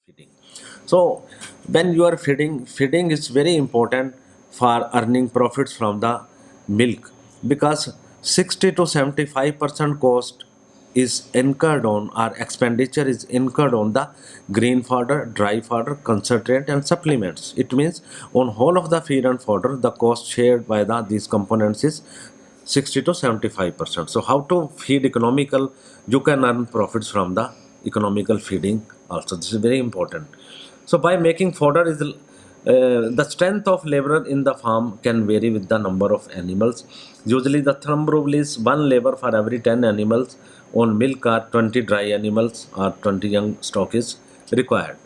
feeding. So when you are feeding is very important for earning profits from the milk, because 60 to 75% cost is incurred on, or expenditure is incurred on, the green fodder, dry fodder, concentrate and supplements. It means on whole of the feed and fodder, the cost shared by these components is 60 to 75%. So how to feed economical? You can earn profits from the economical feeding also. This is very important. So by making fodder is the strength of labor in the farm can vary with the number of animals. Usually the thumb rule is one labor for every 10 animals. On milk or 20 dry animals or 20 young stock is required.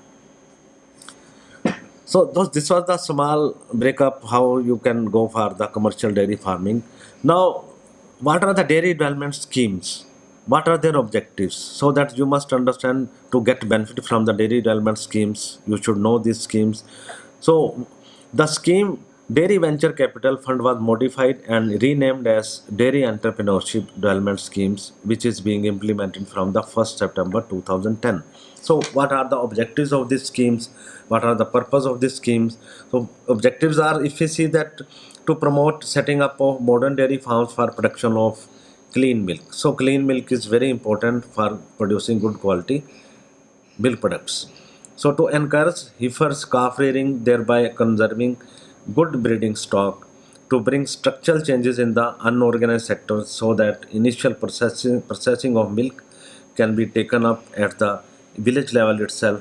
So this was the small breakup how you can go for the commercial dairy farming. Now, what are the dairy development schemes? What are their objectives? So that you must understand, to get benefit from the dairy development schemes, you should know these schemes. So the scheme Dairy Venture Capital Fund was modified and renamed as Dairy Entrepreneurship Development Schemes, which is being implemented from the 1st September 2010. So what are the objectives of these schemes? What are the purpose of these schemes? So objectives are, if you see that, to promote setting up of modern dairy farms for production of clean milk. So clean milk is very important for producing good quality milk products. So to encourage heifers calf rearing, thereby conserving good breeding stock, to bring structural changes in the unorganized sector so that initial processing of milk can be taken up at the village level itself,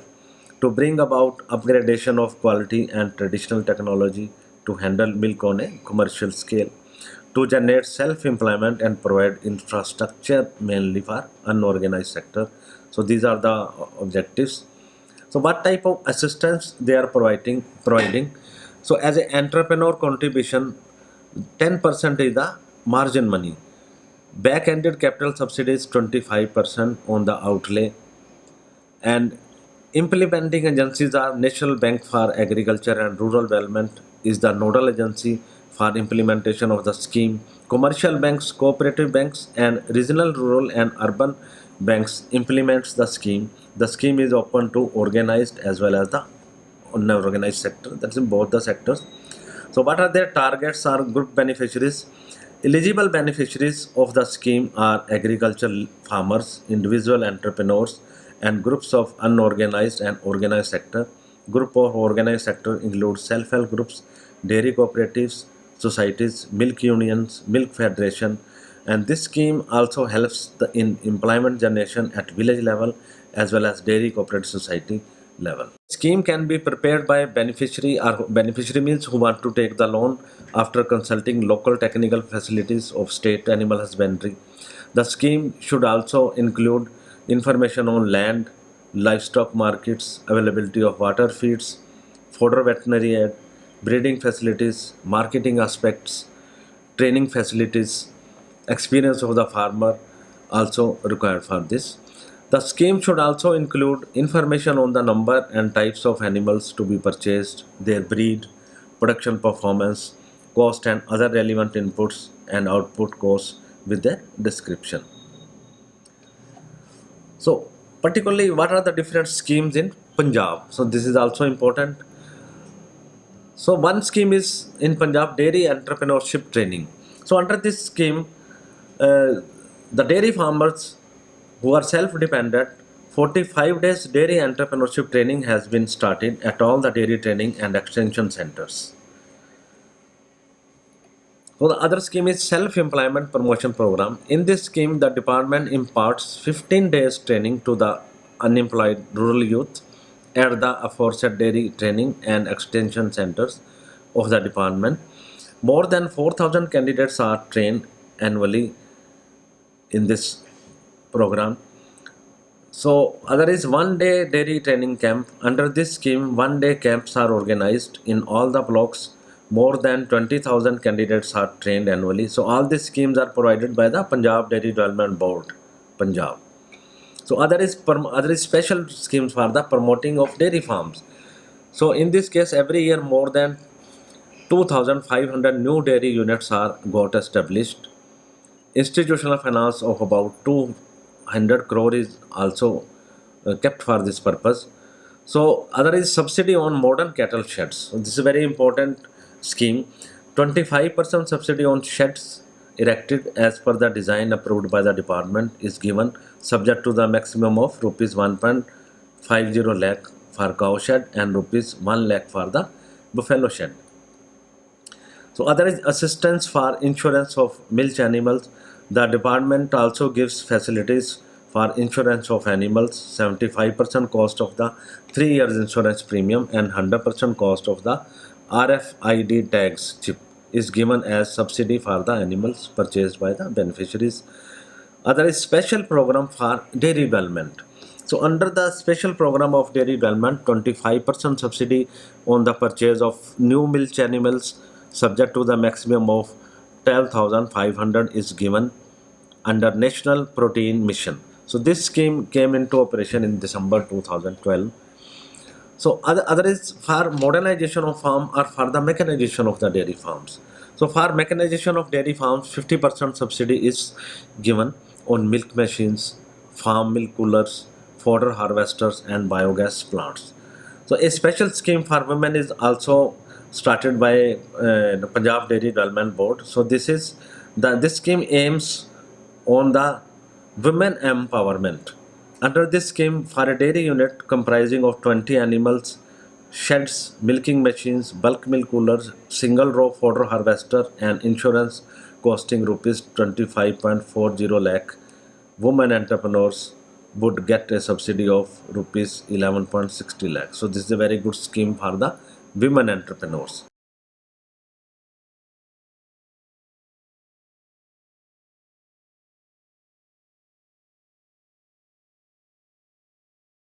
to bring about upgradation of quality and traditional technology to handle milk on a commercial scale, to generate self-employment and provide infrastructure mainly for unorganized sector. So these are the objectives. So what type of assistance they are providing? So as an entrepreneur contribution, 10% is the margin money. Back-ended capital subsidy is 25% on the outlay, and implementing agencies are National Bank for Agriculture and Rural Development is the nodal agency for implementation of the scheme. Commercial banks, cooperative banks, and regional rural and urban banks implements the scheme. The scheme is open to organized as well as the unorganized sector. That's in both the sectors. So what are their targets? Are group beneficiaries? Eligible beneficiaries of the scheme are agricultural farmers, individual entrepreneurs, and groups of unorganized and organized sector. Group of organized sector includes self-help groups, dairy cooperatives, societies, milk unions, milk federation, and this scheme also helps in employment generation at village level as well as dairy cooperative society level. Scheme can be prepared by beneficiary, or beneficiary means who want to take the loan after consulting local technical facilities of state animal husbandry. The scheme should also include information on land, livestock markets, availability of water feeds, fodder veterinary aid, breeding facilities, marketing aspects, training facilities, experience of the farmer also required for this. The scheme should also include information on the number and types of animals to be purchased, their breed, production performance, cost and other relevant inputs and output costs with their description. So particularly what are the different schemes in Punjab? So this is also important. So one scheme is in Punjab, Dairy Entrepreneurship Training. So under this scheme, the dairy farmers who are self-dependent, 45 days dairy entrepreneurship training has been started at all the dairy training and extension centers. So the other scheme is self-employment promotion program. In this scheme, the department imparts 15 days training to the unemployed rural youth at the aforesaid dairy training and extension centers of the department. More than 4,000 candidates are trained annually in this program. So there is 1 day dairy training camp. Under this scheme, 1 day camps are organized in all the blocks. More than 20,000 candidates are trained annually. So all these schemes are provided by the Punjab Dairy Development Board, Punjab. So other is special schemes for the promoting of dairy farms. So in this case, every year more than 2,500 new dairy units are got established. Institutional finance of about 200 crore is also kept for this purpose. So other is subsidy on modern cattle sheds. So this is a very important scheme. 25% subsidy on sheds erected as per the design approved by the department is given, subject to the maximum of rupees 1.50 lakh for cow shed and rupees 1 lakh for the buffalo shed. So other is assistance for insurance of milch animals. The department also gives facilities for insurance of animals, 75% cost of the 3 years insurance premium and 100% cost of the RFID tags chip is given as subsidy for the animals purchased by the beneficiaries. Other is special program for dairy development. So under the special program of dairy development, 25% subsidy on the purchase of new milk animals subject to the maximum of 12,500 is given under National Protein Mission. So this scheme came into operation in December 2012. So other is for modernization of farm or for the mechanization of the dairy farms. So for mechanization of dairy farms, 50% subsidy is given on milk machines, farm milk coolers, fodder harvesters and biogas plants. So a special scheme for women is also started by the Punjab Dairy Development Board. So this scheme aims on the women empowerment. Under this scheme, for a dairy unit comprising of 20 animals, sheds, milking machines, bulk milk coolers, single row fodder harvester, and insurance costing rupees 25.40 lakh, women entrepreneurs would get a subsidy of rupees 11.60 lakh. So this is a very good scheme for the women entrepreneurs.